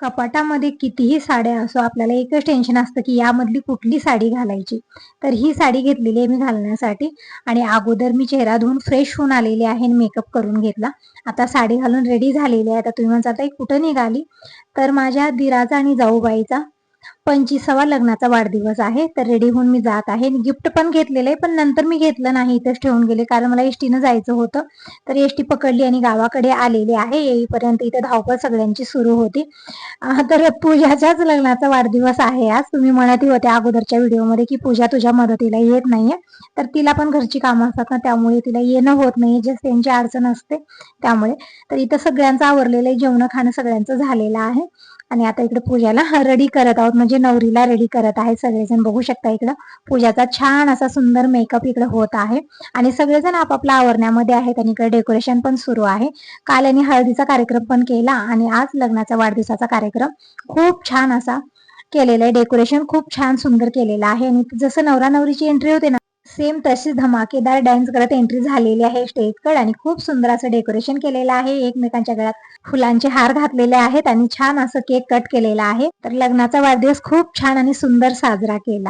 कपाटामध्ये कितीही साड्या असो, आपल्याला एकच टेन्शन असतं की यामधली कुठली साडी घालायची. तर ही साडी घेतलेली आहे मी घालण्यासाठी आणि अगोदर मी चेहरा धुवून फ्रेश होऊन आलेली आहे आणि मेकअप करून घेतला. आता साडी घालून रेडी झालेली आहे. आता तुम्ही म्हणता ताई कुठं निघाली? तर माझ्या दिराचा आणि जाऊबाईचा 25वा लग्नाचा वाढदिवस आहे. तर रेडी होऊन मी जात आहे. गिफ्ट पण घेतलेलं आहे, पण नंतर मी घेतलं नाही, इथेच ठेवून गेले कारण मला एसटीनं जायचं होतं. तर एसटी पकडली आणि गावाकडे आलेले आहे. येईपर्यंत इथे धावपळ सगळ्यांची सुरू होती. तर पूजाच्याच लग्नाचा वाढदिवस आहे आज. तुम्ही म्हणतही होत्या अगोदरच्या व्हिडिओमध्ये की पूजा तुझ्या मदतीला येत नाहीये. तर तिला पण घरची कामं असतात ना, त्यामुळे तिला येणं होत नाही, जे त्यांची अडचण असते त्यामुळे. तर इथं सगळ्यांचं आवरलेलं आहे, जेवण खाणं सगळ्यांचं झालेलं आहे. आणि आता इकडे पूजाला रेडी करत आहोत, म्हणजे नवरीला रेडी करत आहे सगळेजण. बघू शकता इकडं पूजाचा छान असा सुंदर मेकअप इकडे होत आहे आणि सगळेजण आपापल्या आवरण्यामध्ये आहेत आणि इकडे डेकोरेशन पण सुरू आहे. काल यांनी हळदीचा कार्यक्रम पण केला आणि आज लग्नाचा वाढदिवसाचा कार्यक्रम खूप छान असा केलेला आहे. डेकोरेशन खूप छान सुंदर केलेलं आहे आणि जसं नवरा नवरीची एंट्री होते ना, सेम तशी धमाकेदार डान्स करत एंट्री झालेली आहे स्टेजकडे आणि खूप सुंदर असं डेकोरेशन केलेलं आहे. एकमेकांच्या गळ्यात फुलांचे हार घातलेले आहेत आणि छान असं केक कट केलेला आहे. तर लग्नाचा वाढदिवस खूप छान आणि सुंदर साजरा केला.